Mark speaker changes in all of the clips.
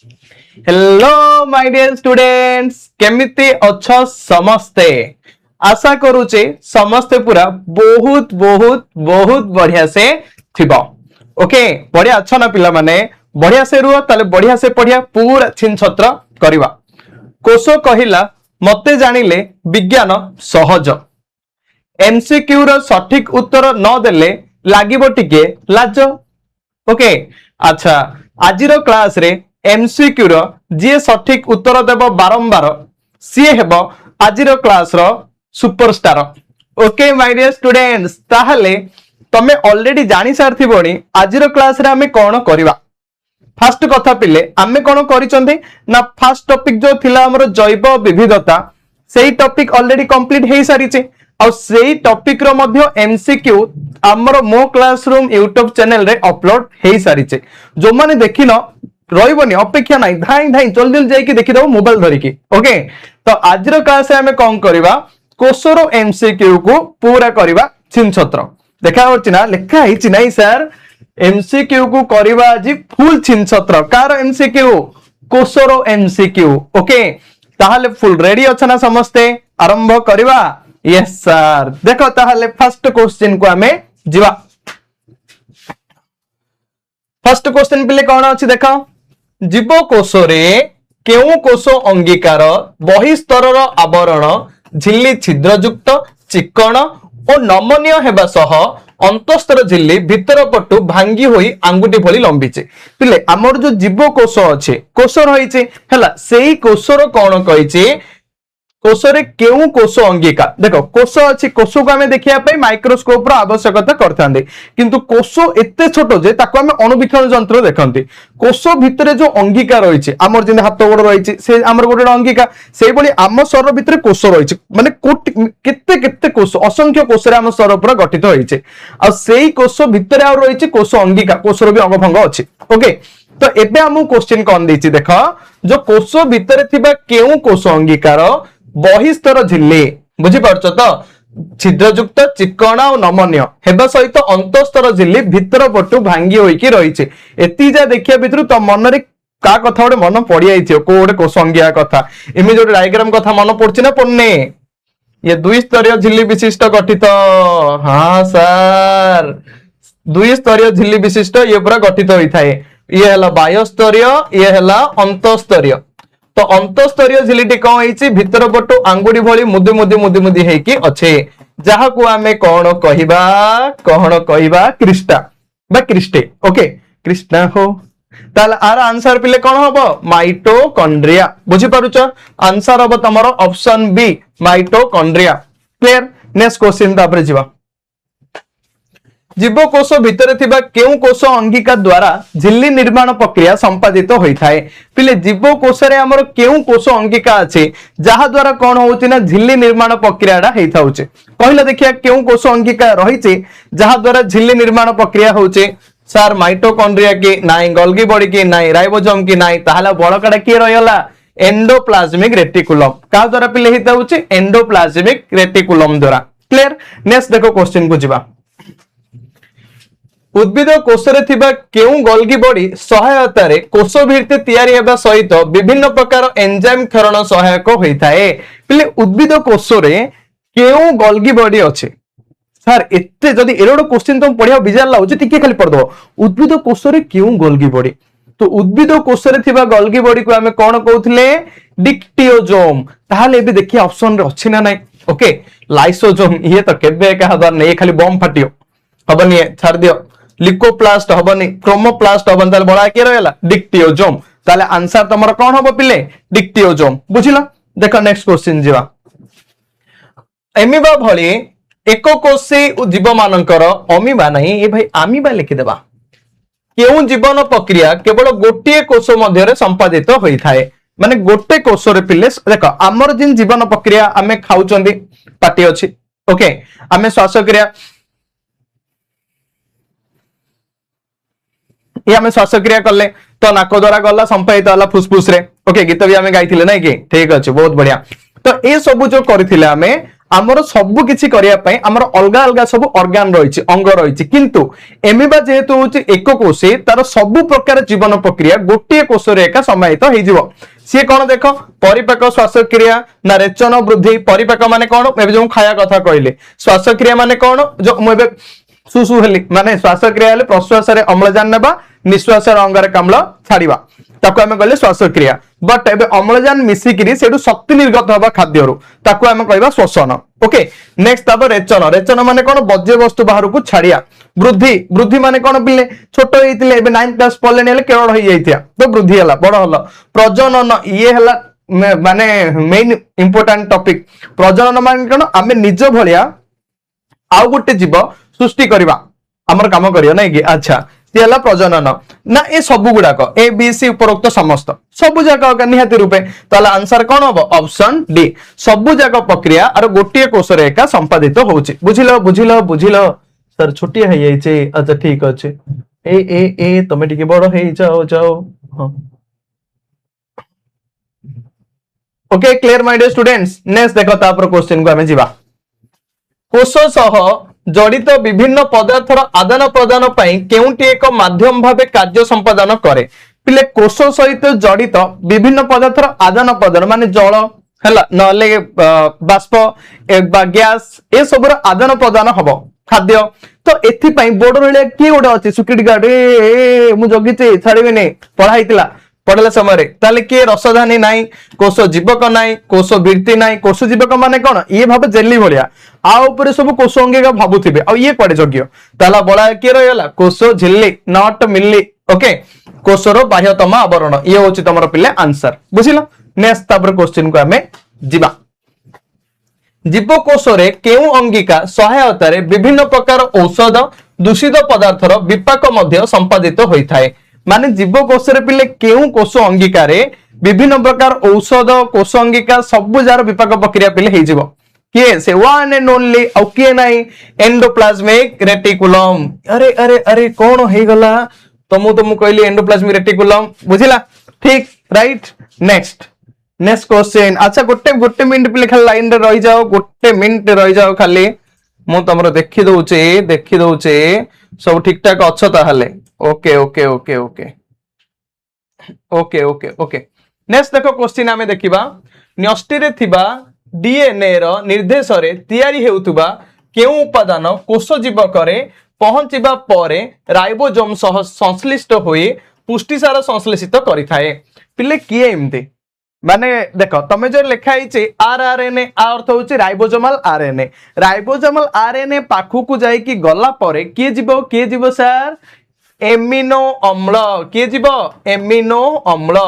Speaker 1: Hello my dear students केमिति अच्छ समस्ते आशा करूचे समस्ते पूरा बहुत बहुत बहुत बढ़िया से थिबो। ओके बढ़िया अच्छा ना पिला माने बढ़िया से रुह ताले बढ़िया से पढ़िया पूरा छिन छत्र करवा। कोश कहिला मते जानिले विज्ञान सहज एमसीक्यू रो सठिक उत्तर न देले लागिबो टिके लाज। ओके अच्छा आजिरो क्लास रे एमसीक्यू रो जे सठिक उत्तर देव बारंबार सी हेब आजिरो क्लास रो superstar. Okay my dear students ताहले तमे ऑलरेडी जानी सारथिबोनी आजिरो क्लास रे हमें कोन करबा। फर्स्ट कथा पिले आमे कोन करिसंते ना फर्स्ट टॉपिक जो थिला हमर जैव विविधता सेही टॉपिक ऑलरेडी कंप्लीट हे सारिचे और सेही टॉपिक रो मध्य एमसीक्यू हमर मो क्लासरूम यूट्यूब चैनल रे अपलोड हे सारिचे। जो माने देखिनो रहिबनी अपेक्षा नाही धाई धाई जल्दी जल्दी जाई कि देखि दो मोबाइल धरि की। ओके तो आज रो क्लास रे हमें कोन करबा कोसरो एमसीक्यू को पूरा करबा छिन छत्र देखा होछि ना लिखा हिछि नाही सर एमसीक्यू को करबा आज फुल छिन छत्र कार एमसीक्यू कोसरो एमसीक्यू। ओके ताहले फुल रेडी छ ना समस्ते आरंभ करबा। यस सर देखो ताहले फर्स्ट क्वेश्चन को हमें जीवा। फर्स्ट क्वेश्चन पिले कोन अछि देखो जीवकोश रे केउ कोश अंगीकार बहिस्तरर आवरण झिल्ली छिद्रयुक्त चिकण और नमनीय हेबा सह अंतस्तर झिल्ली भीतर पटु भांगी होई आंगुठी भली लंबीचे। पिले हमर जो जीवकोश अछि कोश रहिचे हला सेही कोशर कोन कहिचे कोशरे केउ कोश अंगिका देखो कोश अछि कोश को हमें देखिया पई माइक्रोस्कोप रो आवश्यकता करथांदे किंतु कोश एते छोटो जे ताको हमें अणुवीक्षण यंत्र देखंती। कोश भितरे जो अंगिका रहिছে हमर जिने हाथ गोड़ रहिছে से हमर गोड़ अंगिका सेही बली आम शरीर भितरे कोश रहिছে माने केते केते कोश असंख्य कोश रे आम शरीर पूरा गठित होइছে आ सेही कोश भितरे आ रहिছে कोश अंगिका कोश रो भी अंग भंग अछि। ओके तो एबे हम क्वेश्चन कोन देछि देखो जो कोश भितरे थिबा केउ कोश अंगिकार बहिस्तर झिल्ली बुझी पारछ तो छिद्रयुक्त चिकण और नमनीय हेबा सहित अंतस्तर झिल्ली भीतर पटु भांगी होई की रहिছে एती जा देखिया भितरु त मन रे का कथा ओडे मन पड़ी आइथियो को ओडे कोसंगिया कथा इमे जो डायग्राम कथा मन पड़छि ना पन्ने ये दुई स्तरीय झिल्ली विशिष्ट गठित। हां सर दुई स्तरीय झिल्ली विशिष्ट ये पूरा गठित होई थाए ये हला बाह्य स्तरीय ये हला अंतस्तरीय। तो अंतस्तरीय झिल्लीटी कौन होइछि भीतर पटु आंगुठी भली मुदी मुदी मुदी मुदी हेकी अच्छे जहा को आमे कोन कहिबा क्रिस्टा बा क्रिस्टे। ओके क्रिस्टा हो ताल आर आंसर पिले कोन हबो माइटोकॉन्ड्रिया बुझी पारुछ आंसर हबो तमरो option B mitochondria. Clear next question तापर जीवा जीवकोश भितर थिबा केउ कोश अंगिका द्वारा झिल्ली निर्माण प्रक्रिया संपादित होई थाए। पिले जीवकोश रे हमर केउ कोश अंगिका अछि जहा द्वारा कोन होउछि ना झिल्ली निर्माण प्रक्रियाडा हेइ थाउचे पहिला देखिया केउ कोश अंगिका रहिছে जहा द्वारा झिल्ली निर्माण प्रक्रिया होउचे सर माइटोकॉन्ड्रिया की नाइ गोल्गी बॉडी की नाइ राइबोसोम की नाइ ताहला बळकाडा की रहला एंडोप्लाज्मिक रेटिकुलम का द्वारा पिले हेइ थाउचे एंडोप्लाज्मिक रेटिकुलम द्वारा। क्लियर नेक्स्ट देखो क्वेश्चन को जीवा उद्भिद कोश रे थिबा केउ गोल्गी बॉडी सहायता रे कोश भित्ति तयारी हेबा सहित विभिन्न प्रकार एंजाइम क्षरण सहायक होई थाए। पिले उद्भिद कोश रे केउ गोल्गी बॉडी अछि सर एते जदी एरोड क्वेश्चन तुम पढिया बिजार लाउछ टिके खाली पढ दो उद्भिद कोश रे केउ गोल्गी बॉडी तो उद्भिद कोश रे थिबा गोल्गी बॉडी को हमें कोन कहउथिले डिक्टियोजोम ताहाले एबे देखिया ऑप्शन रे अछि ना नै। ओके लाइसोजोम ये तो केबे का हदार नै खाली बम फाटियो हबनी छाड़ दियो लिकोप्लास्ट हबनी क्रोमोप्लास्ट हबन ताले बडा के रहला डिक्टियोजोम ताले आंसर तमरो कोन हबो पिले डिक्टियोजोम बुझिला। देखो नेक्स्ट क्वेश्चन जीवा एमिबा भली एक कोषी जीव मानकर अमीबा नहीं ए भाई अमीबा लिखि देबा केउ जीवन प्रक्रिया केवल गोटे कोष मध्य रे संपादित होई थाए माने गोटे कोष रे पिले देखो हमर जिन जीवन प्रक्रिया आमे खाउचंदी पाटी अछि। ओके आमे श्वासक्रिया ये हमें श्वासक्रिया कले तो नाक द्वारा गला संपादित होला फुसफुस रे। ओके गीत भी हमें गाइथिले नै कि ठीक अछि बहुत बढ़िया। तो ए सब जो करथिले हमें आमर सबु किछि करिया पई आमर अलगा अलगा सब ऑर्गन रहिछि अंग रहिछि किंतु एमिबा जेहेतु होछि एक कोषे तार सबु प्रकार जीवन प्रक्रिया गोटे कोष रे एका समाहित हेइ जिवो सी कोन देखो परिपाक श्वासक्रिया ना रेचन वृद्धि परिपाक माने कोन एबे जो खाया कथा कहले श्वासक्रिया माने कोन जो एबे सुसु हेली माने श्वासक्रिया हेले प्रश्वास रे अम्लजान नेबा निश्वास रे अंगारक अम्ल छाड़िबा ताको आमे कहले श्वासक्रिया बट एबे अम्लजान मिसिकिरी सेडु शक्ति निर्गत होबा खाद्यरु ताको आमे कहबा श्वसन ओके नेक्स्ट तब रेचन रेचन माने कोन बज्य वस्तु बाहर को छाड़िया वृद्धि वृद्धि माने कोन पिले छोट हेइतिले एबे 9th क्लास पढ़ले नेले केवल होई जाइतिया तो वृद्धि हला बड़ हला प्रजनन ये हला माने मेन इंपोर्टेंट टॉपिक प्रजनन माने कोन आमे निज भलिया आउ गोटे जीव सृष्टि करबा हमर काम करियो नै कि अच्छा सी हला प्रजनन ना ए सब गुडाक ए बी सी उपरोक्त समस्त सब जाक निहाती रूपे ताला आंसर कोन हबो ऑप्शन डी सब जाक प्रक्रिया और गोटे कोष रे एका संपादित होउची बुझिलो बुझिलो बुझिलो सर छुट्टी है जाई छे अच्छा ठीक अछि ए तमे टिके बड़ हे जाओ जाओ हां okay clear my dear students next देखो तापर क्वेश्चन को हमें जीवा कोष सह जड़ित विभिन्न पदार्थर आदान प्रदान पई केउटी एक माध्यम भाबे कार्य संपादन करे पिले कोष सहित जड़ित विभिन्न पदार्थर आदान प्रदान माने जल हला नले बाष्प बा गैस ए सबर आदान प्रदान हबो खाद्य तो एथि पई बोर्ड रे के गोटे अछि सिक्युरिटी गार्ड ए मु जगिते छाड़िबे नै पढाइतिला पढ़ला समय ताले के रसधानी नाई कोष जीवक नाई कोष वृत्ति नाई कोष जीवक माने कोन ये भाबे जेली भलिया आ ऊपर सब कोष अंगिका भाबुथिबे आ ये पड़े जग्य ताला बळा के रहला कोष झिल्ली नॉट मिल्ली ओके कोषर बाह्यतम आवरण ये होची तमरो पिले आंसर बुझिला नेक्स्ट तापर क्वेश्चन को हमें जिबा जीवकोष रे केउ अंगिका सहायता रे विभिन्न प्रकार औषध दूषित पदार्थर विपाक मध्य संपादित होइथाय माने जीवकोष रे पिले केउ कोष अंगिका रे विभिन्न प्रकार औषध कोष अंगिका सब जार विपाक प्रक्रिया पिले हे जीवो किए से वन एंड ओनली औ किए नाही एंडोप्लाज्मिक रेटिकुलम अरे अरे अरे कोन हे गला तुमु कहली एंडोप्लाज्मिक रेटिकुलम बुझिला ठीक राइट नेक्स्ट क्वेश्चन अच्छा गोटे मिनिट पिले खाली लाइन रे रहि जाओ गोटे मिनिट रहि जाओ खाली मु तमरो देखि दउचे सब ठीक ठाक अच्छो ताहले okay okay okay okay okay okay okay next देखो क्वेश्चन आमे देखिबा न्यष्टि रे थिबा डीएनए रो निर्देश रे तयारी हेउतबा केउ उपादान कोष जीवक रे पहुंचीबा परे राइबोसोम सह संश्लिष्ट होई पुष्टिसार संश्लेषित करिथाए पिले किए एमते माने देखो तमे जो लिखा हिचे आरआरएनए अर्थ होची राइबोसोमल आरएनए पाखु को जाई कि गला परे किए जीवो सर एमिनो अम्ल किए जीवो एमिनो अम्ल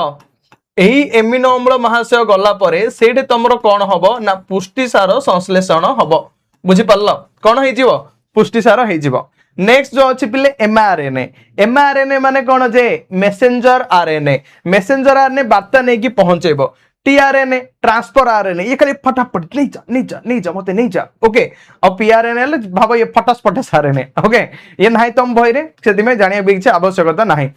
Speaker 1: एही एमिनो अम्ल महाशय गला परे सेठे तमरो कोन हबो ना पुष्टिसार संश्लेषण हबो बुझी पल्लो कोन हे जीवो पुष्टिसार हे जीवो नेक्स्ट जो अछि पिले एमआरएनए माने कोन जे मेसेंजर आरएनए वार्ता नै कि पहुंचेबो टीआरएनए ट्रांसफर आरएनए ये खाली फटाफट नहीं जा मते नहीं जा ओके और पीआरएनए भाबो ये फटास आरएनए ओके ये नाही तम भय रे सेदि में जानिया बिछ आवश्यकता नाही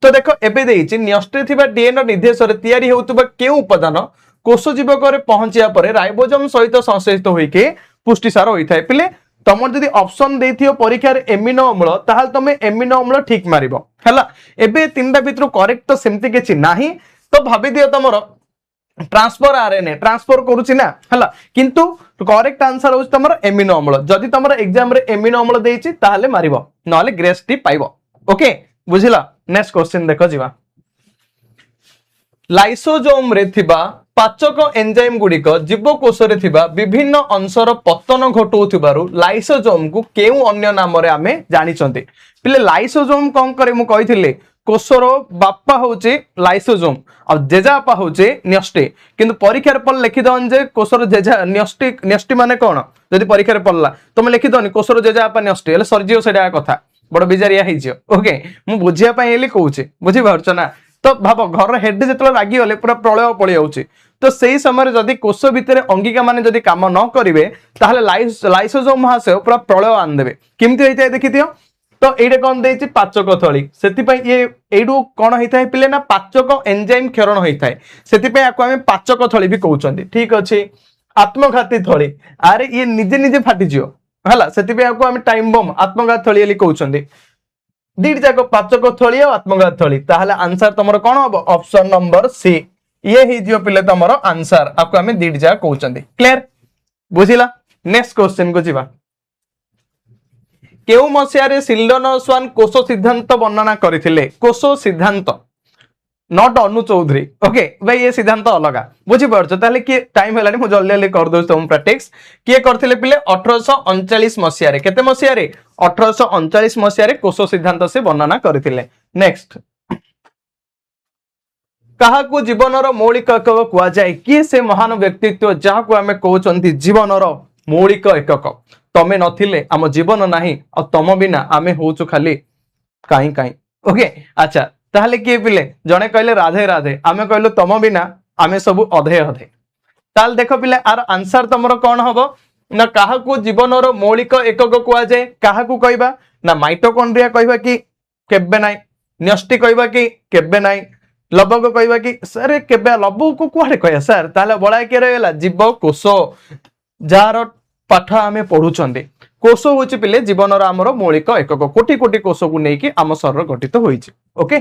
Speaker 1: तो देखो एबे देइछि न्यष्टि थिबा डीएनए निर्देश रे तयारी हेउतबा के उपादान कोष जीवक रे पहुंचिया परे राइबोसोम सहित संश्लेषित होई के पुष्टिसार होइथाय पिले तमर जदि ऑप्शन देथियो परीक्षा रे एमिनो अम्ल ताहाल तमे एमिनो अम्ल ठीक मारिबो हला एबे तीनटा भितरु करेक्ट तो सेमति केछि नाही तो भाबि दियो तमरो ट्रांसफर आरएनए ट्रांसफर करूछि ना हला किंतु करेक्ट आंसर होछि तमरो एमिनो अम्ल जदि तमरो एग्जाम रे एमिनो अम्ल देइछि ताहाले मारिबो नले ग्रेस टी पाइबो ओके बुझिला नेक्स्ट क्वेश्चन देखो जीवा लाइसोसोम रे थिबा पाचक एंजाइम गुड़िक जीवकोष रे थिबा विभिन्न अंशर पतन घटौथिबारु लाइसोसोम को केउ अन्य नाम रे आमे जानिचंती पिले लाइसोसोम कोन करे मु कहिथिले कोषर बापा होचे लाइसोसोम आ जेजापा होचे न्यष्टि किंतु परीक्षा रे पढ़ लिखि दन जे कोषर जेजा न्यष्टि माने कोन जदि परीक्षा रे पढ़ला तुम लिखि दनी कोषर जेजापा न्यष्टि हेले सरजियो सेडा कथा बड़ बिजारिया हिजियो ओके मु बुझिया पई एली कहूचे बुझि पारछ ना तो भाव घर हेड जेतले लागी गले पूरा प्रलय पळि जाउची तो सही समय जदि कोष भितर अंगिका माने जदि काम न करिवे ताहले लाइसोसोम महाशय पूरा प्रलय आन देबे केमति होइतै देखिथियो तो एडे कोन देछि पाचक थळी सेति पई ये एडू कोन होइतै पिले ना पाचक एंजाइम क्षरण होइतै सेति पई आको हम पाचक थळी भी कहउचंदी ठीक अछि आत्मघाती थली अरे ये निजे निजे फाटी जियो हला सेति पे आको हम टाइम बम आत्मघात थली एली कहउछंदी दीड जाक पाचक थली और आत्मघात थली ताहले आंसर तमरो कोन हबो ऑप्शन नंबर सी ये ही जियो पिले तमरो आंसर आपको हम दीड जाक कहउछंदी क्लियर बुझिला नेक्स्ट क्वेश्चन को जीवा केउ मसियारे सिल्डन स्वान कोश सिद्धांत वर्णना करथिले कोश सिद्धांत नॉट अनु चौधरी ओके भाई ये सिद्धांत अलग बुझी पार्छ ताले कि टाइम हेलानी मु जल्दी जल्दी कर दउ तुम प्रैक्टिस किए करथिले पिले 1839 मसिया रे केते मसिया रे 1839 मसिया रे कोश सिद्धांत से वर्णना करथिले नेक्स्ट कहा को जीवनर मौलिक एकक कुआ जाय कि से महान व्यक्तित्व जहा को हमें कहउचंती जीवनर मौलिक एकक तमे नथिले आम जीवन नाही आ तम बिना आमे होउछु खाली काई काई ओके अच्छा ताहले किए पिले जने कहले राधे राधे आमे कहलो तम बिना आमे सब अधे अधे ताल देखो पिले आर आंसर तमरो कोन हबो ना काहा को जीवनर मौलिक एकक कुआ जाय काहा को कहबा ना माइटोकॉन्ड्रिया कहबा कि केबे नाइ न्यष्टि कहबा कि केबे नाइ लबक कहबा कि सर केबे लबक को कुआडे कहया सर ताले बळा के रहला जीव कोश जार पाठ आमे पढुचंदे कोश होची पिले जीवनर हमर मौलिक एकक कोटि कोटि कोश को नै कि आम शरीर गठित होईची ओके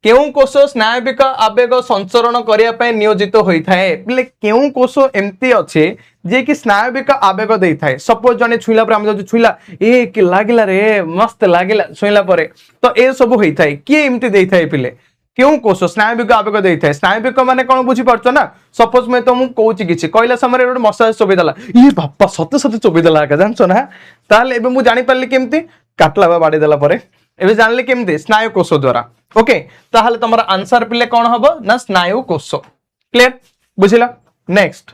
Speaker 1: केउ कोश स्नायविक आवेग संचरण करिया पय नियोजित होई थाए पिले केउ कोश एम्ति अछि जे कि स्नायविक आवेग देई थाए सपोज जने छुइला पर हम जो छुइला ए कि लागिला रे मस्त लागिला छुइला परे तो ए सब होई थाए कि एम्ति देई थाए पिले केउ कोश स्नायविक आवेग देई थाए स्नायविक माने कोन बुझी परछ ना सपोज मैं तुम कहूची किछि कहला समय रे मसाज चोबे दला ई बापा सते सते चोबे दला का जानछो ना ताले एबे मु जानि परली केमति काटला बा बाडी देला परे एबे जानले केमति स्नायु कोश द्वारा ओके ताहले तमरा आंसर पिले कोन हबो ना स्नायु कोश क्लियर बुझिला नेक्स्ट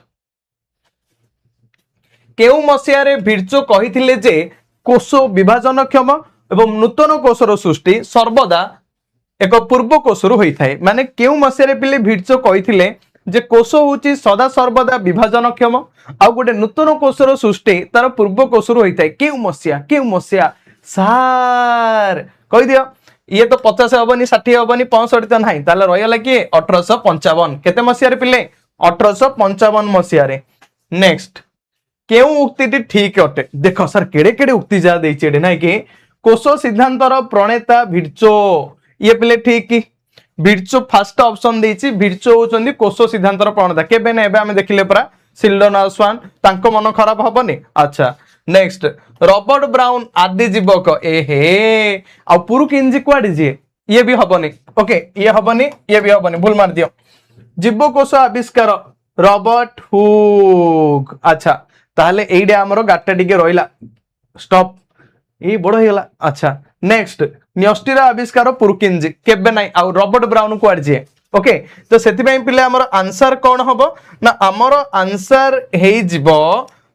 Speaker 1: केउ मसिया रे भिर्चो कहिथिले जे कोश विभाजनक्षम एवं नूतन कोशर सृष्टि सर्वदा एक पूर्व कोशर होई थाए माने केउ मसिया रे पिले भिर्चो कहिथिले जे कोश होची सदा सर्वदा विभाजनक्षम आ गोटे नूतन कोशर सृष्टि तार पूर्व कोशर होई थाए केउ मसिया सार कहि दियो ये तो 50 हबनी 60 हबनी 65 तो नहीं ताले रहिला कि 1855 केते मसिया रे पिले 1855 मसिया रे नेक्स्ट केउ उक्तिटी ठीक अटे देखो सर केड़े केड़े उक्ति जा देछि एडे नै कि कोश सिद्धांतर प्रणेता भिर्चो ये पिले ठीक कि भिर्चो फर्स्ट ऑप्शन देछि भिर्चो होचंदी कोश सिद्धांतर प्रणेता केबे नै एबे हम देखिले परा सिल्डन स्वान तांको मन खराब हबनी अच्छा नेक्स्ट रॉबर्ट ब्राउन आदि जीवक ए हे आ पुरुकिंजी क्वाडी जे ये भी हबनी ओके ये हबनी ये भी हबनी भूल मार दियो जीवकोश आविष्कार रॉबर्ट हुक अच्छा ताहले एइडे हमरो गाटा टिके रोइला स्टॉप ए बड़ हेला अच्छा नेक्स्ट न्यष्टिर आविष्कार पुरुकिंजी केबे नै आ रॉबर्ट ब्राउन क्वाडी जे ओके तो सेति पई पिले हमरो आंसर कोन हबो ना हमरो आंसर हेइ जीवो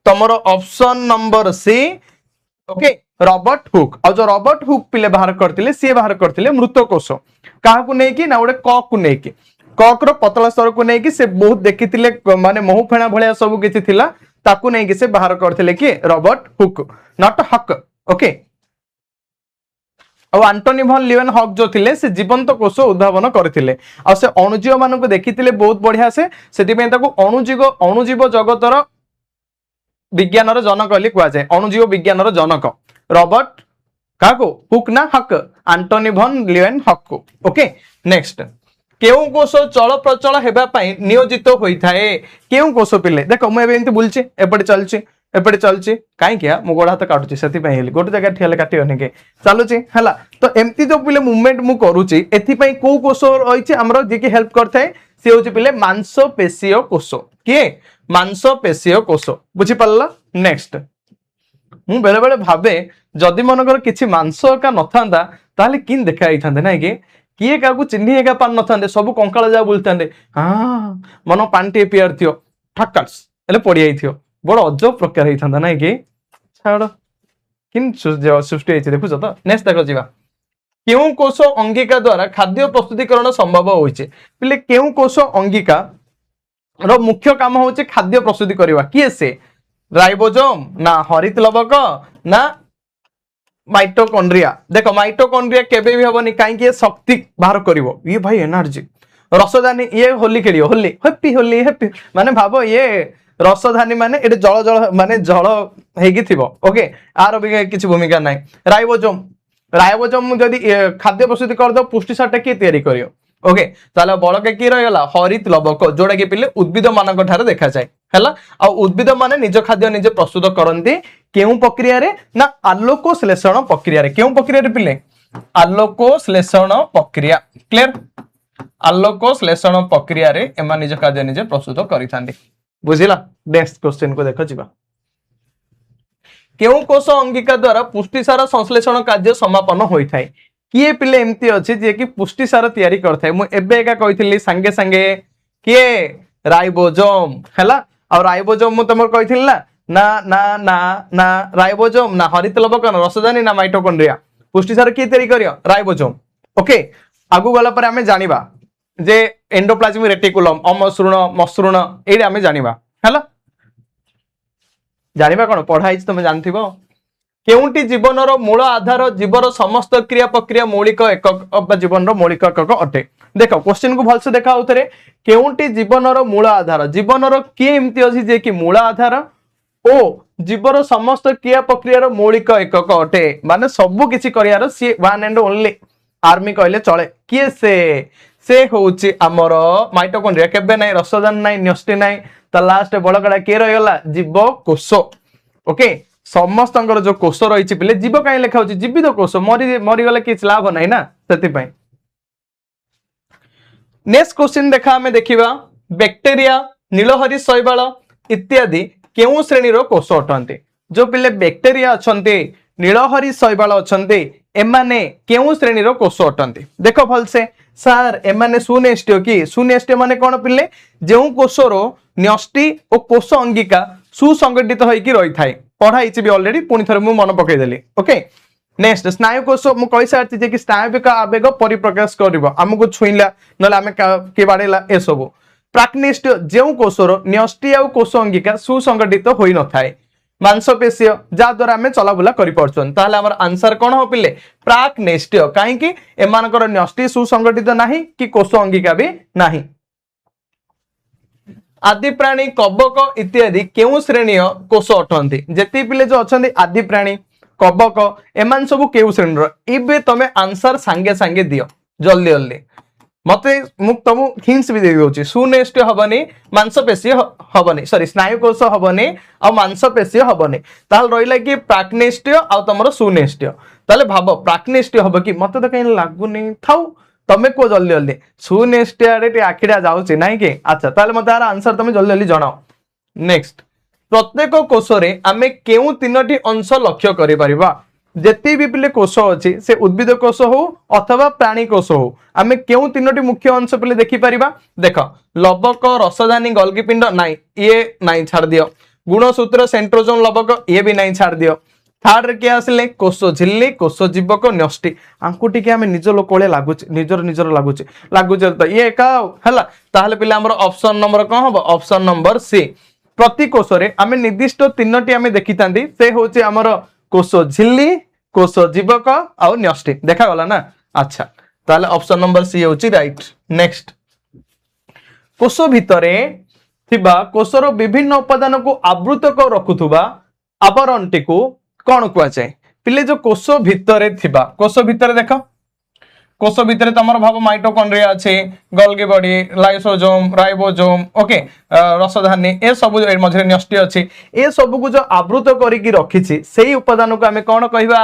Speaker 1: तमरो option number C okay Robert Hooke और जो रॉबर्ट हुक पिले बाहर करथिले सी बाहर करथिले मृत कोश काहा को नै कि ना ओडे कॉक को नै कि कॉक रो पतला स्तर को नै कि से बहुत देखिथिले माने महु फेणा भलिया सब किछि थिला ताकू नै कि से बाहर करथिले कि रॉबर्ट हुक नॉट हक ओके और एंटोनी भन लीवेनहॉक जो थिले से जीवंत कोश उद्भावन करथिले और से अणुजीव मानको देखिथिले बहुत बढ़िया से सेति पय ताकू अणुजीव जगतर विज्ञानर जनक बोली कुआ जाय अणुजीव विज्ञानर जनक रॉबर्ट काको हुक ना हक एंटोनी भन लीवेनहॉक को ओके नेक्स्ट केउ कोश चल प्रचल हेबा पई नियोजित होई थाए केउ कोश पिले देखो मैं एबे बुलची एपटे चलची काई किया मु गोड़ हाथ काटुची सेति पई हेली गोटे जगह ठियाले काटियो ने के चलुची हला तो एम्ति जो पिले मूवमेंट मु करूची एथि पई को कोश रहिची हमरो जे की हेल्प करथाय से होची पिले मांसपेशीय कोश के मांसपेशीय कोश बुझी पल्ला नेक्स्ट मु बेले बेले भाबे जदि मनकर किछि मांस का नथांदा ताले किन देखा आइथांदे नै के किए काकू चिन्ही एका पान नथांदे सब कंकाळ जा बुलतांदे हां मनो पांटी पियर थियो ठक्कस एले पड़ी आई थियो बड़ अजब प्रकार हेइथांदा नै के छाड़ किन सृष्टि हेछि देखु त नेक्स्ट देखो जीवा केउ कोश अंगिका द्वारा खाद्य प्रस्तुतिकरण संभव होइछे पिले केउ कोश अंगिका रो मुख्य काम होचे खाद्य प्रस्तुति करवा किए से राइबोसोम ना हरित लवक ना माइटोकॉन्ड्रिया देखो माइटोकॉन्ड्रिया केबे भी हबनी काई के शक्ति बाहर करिवो ये भाई एनर्जी रसधानी ये होली खेल होली हैप्पी होली हैप्पी माने भाव ये रसधानी माने ये जल जल माने जल हो ओके आर भी किसी भूमिका ना राइबोसोम राइबोसोम जदि खाद्य प्रस्तुति करदे पुष्टिसार टा किए तैयारी करियो ओके ताले बड़के की रहीगला हरित लवक जोड़ा कि पिले उद्भिद मान ठारे देखा जाए हैला आ उद्भिद माने निज खाद्य निजे प्रस्तुत करती केउ प्रक्रिया रे ना आलोकश्लेषण प्रक्रिया रे केउ प्रक्रिया रे पिले आलोकश्लेषण प्रक्रिया क्लियर आलोकश्लेषण प्रक्रिया रे एमा निज खाद्य निजे प्रस्तुत करिथांती बुझिला नेक्स्ट क्वेश्चन को देखो जिबा केउ कोष अंगिका द्वारा पुष्टिसार संश्लेषण कार्य समापन होई थाए किए पिले एमती अछि जे कि पुष्टिसार तैयारी करथाय मु एबे एका कहिथिली संगे संगे किए राइबोसोम हैला और राइबोसोम मु तमर कहिथिली ना ना ना ना ना राइबोसोम ना हरित लवक ना रसधानी ना माइटोकॉन्ड्रिया पुष्टिसार किए तैयारी करियो राइबोसोम ओके आगु गला पर हमें जानिबा जे एंडोप्लाज्मिक रेटिकुलम अमसृण मसृण एई हमें जानिबा हैला जानिबा कोन पढ़ाई तुम जानथिबो केउंटी जीवनर मूल आधार जीवर समस्त क्रिया प्रक्रिया मौलिक एकक जीवन मौलिक एकक अटे देख क्वेश्चन को भलसे देखा उतरे केउंटी जीवनर मूल आधार जीवनर किए एमती अछि जे कि मूल आधार ओ जीवर समस्त क्रिया प्रक्रिया मौलिक एकक अटे माने सब किछि करियार सी वन एंड ओनली आर्मी कहले चले किए से होउची हमर माइटोकॉन्ड्रिया केबे नै रसदान नै न्यष्टि नै त लास्ट बड़कड़ा के रहिगला जीव कोष ओके समस्त जो कोष रही पिले जीव कहीं लेखा जीवित कोष मरीगले किसी लाभ ना ना से नेक्स्ट क्वेश्चन देखा आमे देखिबा बैक्टीरिया नीलहरी शैवाल इत्यादि केउ श्रेणी रो कोष अटंती जो पिले बैक्टीरिया अछंती नीलहरी शैवाल अछंती एमाने केउ श्रेणी रो कोष अटंती देखो भलसे सर एमाने सुनेष्टियो कि सुनेष्टियो माने कोन पिले जेउ कोषरो न्यष्टि और कोष अंगिका सुसंगठित होइकी रही थाए पढ़ाई भी ऑलरेडी पुणी थरे मु मन पकईदेली ओके नेक्स्ट स्नायु कोष मु कहि सारती जे कि स्नायविक आवेग परिप्रकाश करिवो हमकु छुइला नले आमे के बाडेला ए सब प्राक्निष्ट जेउ कोषरो न्यष्टि आ कोष अंगिका सुसंगठित होई न थाए मांसपेशीय जा द्वारा आमे चलाबुला करि परछन ताले हमर आंसर कोन हो पिले प्राक्निष्ट काहे कि एमानकर न्यष्टि सुसंगठित नाही कि कोष अंगिका भी नाही आदि प्राणी कबक इत्यादि केउ श्रेणी कोष अटंती जेती पिले जो अछंती आदि प्राणी कबक एमान सब केउ श्रेणी इबे तमे आंसर सांगे सांगे दियो जल्दी जल्दी मते मु तमु हिंट्स भी दे दोची सुनेष्ट हबनी मांसपेशी हबनी सॉरी स्नायु कोष हबनी आ मांसपेशी हबनी ताल रहिला कि प्राक्निष्ट आ तमरो सुनेष्ट ताले भाबो प्राक्निष्ट हबो कि मते त कहीं लागुनी थाउ तमे को जल्दी जल्दी सुनेष्ट आडे आखिडा जाउची नाही कि अच्छा ताले मते आर आंसर तमे जल्दी जल्दी जणाओ नेक्स्ट प्रत्येक कोष रे आमे केउ तीनोटी अंश लक्ष्य करि परिबा जेती भी पिले कोष अछि से उद्भिद कोष हो अथवा प्राणी कोष हो आमे केउ तीनोटी मुख्य अंश पिले देखि परिबा देखो लवक रसधानी गोल्गी पिंड नाही ये नाही छाड़ दियो गुणसूत्र सेंट्रोजोम लवक ये भी नाही छाड़ दियो थर्ड रे के आसले कोष झिल्ली कोष जीवक न्यष्टि आंकु टिके आमे निज लोक कोले लागुच निजर लागुच तो ये का हला ताहले पिले हमर ऑप्शन नंबर कोन हबो ऑप्शन नंबर सी प्रति कोष रे आमे निर्दिष्ट तीनोटी आमे देखितांदी से होचे हमर कोष झिल्ली कोष जीवक आ न्यष्टि देखा गला ना अच्छा ताहले ऑप्शन नंबर सी होची राइट नेक्स्ट कोष भितरे थिबा कोषर विभिन्न उपादान को आवृत को रखुथुबा आवरणटी को कौन कुआए पिले जो कोष भितरे थिबा कोष भितरे देख कोष भितरे तमर भाव माइटोकॉन्ड्रिया अछि Golgi body lysosome ribosome okay रसधानी ए सब मझे न्यष्टि अछि ए सब को जो आवृत करिकी रखिछि सेही उपादान को हमें कौन कहबा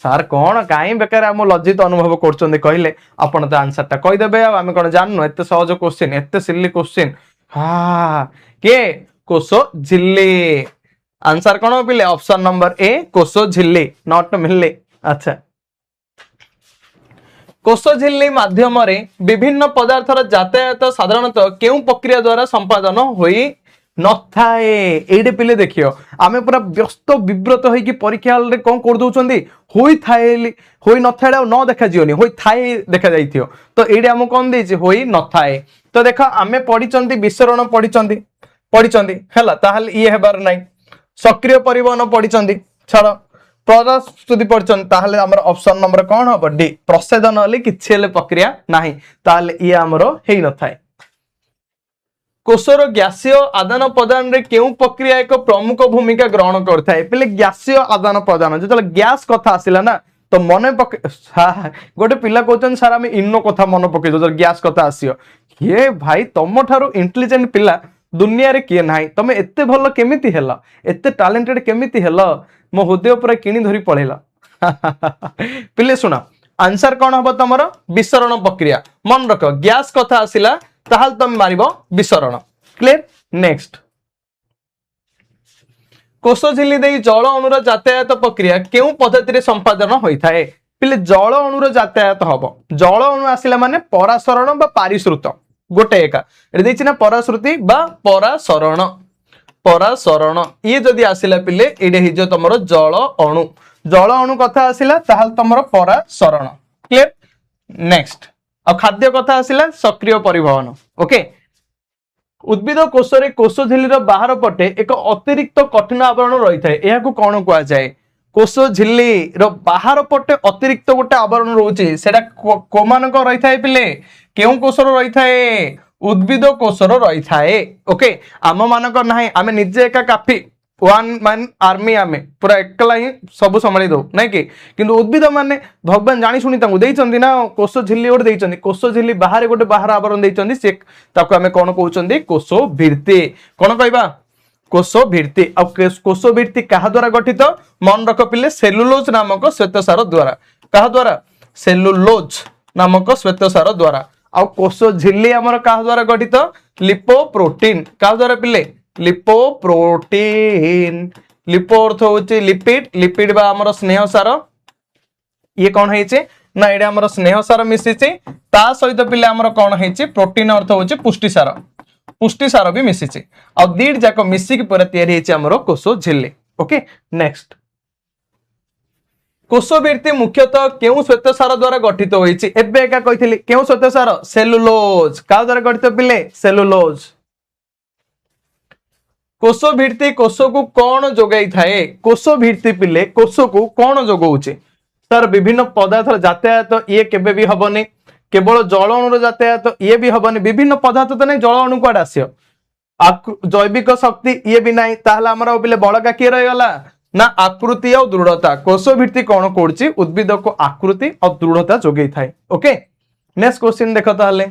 Speaker 1: सर कौन काई बेकार हम लज्जित अनुभव करछन्ते कहले आपण त आंसर ता कहि देबे आ हम कोन जाननो एते सहज क्वेश्चन एते सिली क्वेश्चन हां के कोष झिल्ली आंसर कौन हो पिले ऑप्शन नंबर ए कोष झिल्ली नॉट मिलले अच्छा कोष झिल्ली माध्यम रे विभिन्न पदार्थर यातायात साधारणतः केउ प्रक्रिया द्वारा संपादन होई नथाए एडे पिले देखियो आमे पूरा व्यस्त विव्रत होई कि परीक्षा रे कोन कर दोचंदी होई थाए होई नथाए न देखा जियोनी होई थाए देखा जाइथियो तो एडे हम कोन देछि होई नथाए तो देखा आमे पढिचंदी विसरण पढिचंदी हैला ताहले ये हेबार नै सक्रिय परिवहन पढिचंदी छाड़ प्रस्तुति पढ़छन ताहले हमर ऑप्शन नंबर कोन हो डी प्रसेदन होले किछि हेले प्रक्रिया नाही ताहले ये हमरो हेई न थाए कोषर गैसीय आदान प्रदान रे केउ प्रक्रिया एक प्रमुख भूमिका ग्रहण करथाय पहिले गैसीय आदान प्रदान जतले गैस कथा आसिला ना तो मन पके गोटे पिला कहचन सर आम इनो कथा मन पके जो गैस कथा आसियो ये भाई तुम ठारू इंटेलिजेंट पिला दुनिया रे किए नाही तमे एते भलो केमिति हेला एते टैलेंटेड केमिति हेला मो हृदय पूरा किणी धरी पळेला पिले सुना आंसर कौन हम तुम विसरण प्रक्रिया मन रख गैस कथा आसिला ताहाल तुम मारिबो विसरण क्लियर नेक्स्ट कोष झिल्ली दे जल अणुर यातायात प्रक्रिया केउ पद्धति रे संपादन होइथाए पिले जल अणुर यातायात हबो जल अणु आसिला माने परासरण बा पारिश्रुत गोटे एका एटा देछि ना पराश्रुति बा परासरण परासरण ये जदि आसिला पिले एडे हिजो तमरो जल अणु कथा आसिला ताहाल तमरो परासरण क्लियर नेक्स्ट आ खाद्य कथा आसिला सक्रिय परिवहन ओके उद्भिद कोष रे कोष झिल्लीर बाहर पटे एक अतिरिक्त कठिन आवरण रही थाए एहा को कोन कुआ जाए कोष झिल्ली रो बाहर पटे अतिरिक्त गोटे आवरण रहउची सेटा कोमानक रही थाए पिले केउ कोषर रही थाए उद्भिद कोषर रही थाए ओके आम मानक नाही आमे निजे एका काफी वन मैन आर्मी आमे पूरा एकला ही सब संभाली दो नहीं कि किंतु उद्भिद माने भगवान जानी सुनी तांको देइचंदी ना कोष झिल्ली गोटे देइचंदी कोष झिल्ली बाहर गोटे बाहर आवरण देइचंदी से ताको आमे कोन कहउचंदी कोष भित्ति कोन कहबा कोष भित्ति अब कोष भित्ति कहा द्वारा गठित मन रख पिले सेलुलोज नामक श्वेतसार द्वारा कहा द्वारा सेलुलोज नामक श्वेतसार द्वारा आ कोष झिल्ली हमर कहा द्वारा गठित लिपोप्रोटीन कहा द्वारा पिले लिपोप्रोटीन लिपो अर्थ होची लिपिड लिपिड बा हमर स्नेह सार ये कौन हेचे ना एडा हमर स्नेह सार मिसिचे ता सहित पिले हमर कौन हेचे प्रोटीन अर्थ होची पुष्टि सार भी मिसिचे आ दीड जाक मिसी के पूरा तयारी हेचे हमर कोष झिल्ली ओके नेक्स्ट कोष भित्ति मुख्यतः केउ श्वेतसार द्वारा गठित होईची एबे एका कहिथिली केउ श्वेतसार सेलुलोज का द्वारा गठित पिले सेलुलोज कोष भित्ति कोष को कौन जोगाई थाए कोष भित्ति पिले कोष को कौन जोगाउचे सर विभिन्न पदार्थ यातायात ये केबे भी हबनी केवल जल अणुर यातायात ये भी हबनी विभिन्न पदार्थ तो नहीं जल अणु कुआड आसियो जैविक शक्ति ये भी नहीं ताहला हमर पिले बळका के रहगला ना आकृति और दृढ़ता कोष भित्ति कौन करछि उद्भिद को आकृति और दृढ़ता जोगाई थाए ओके नेक्स्ट क्वेश्चन देखो ताहले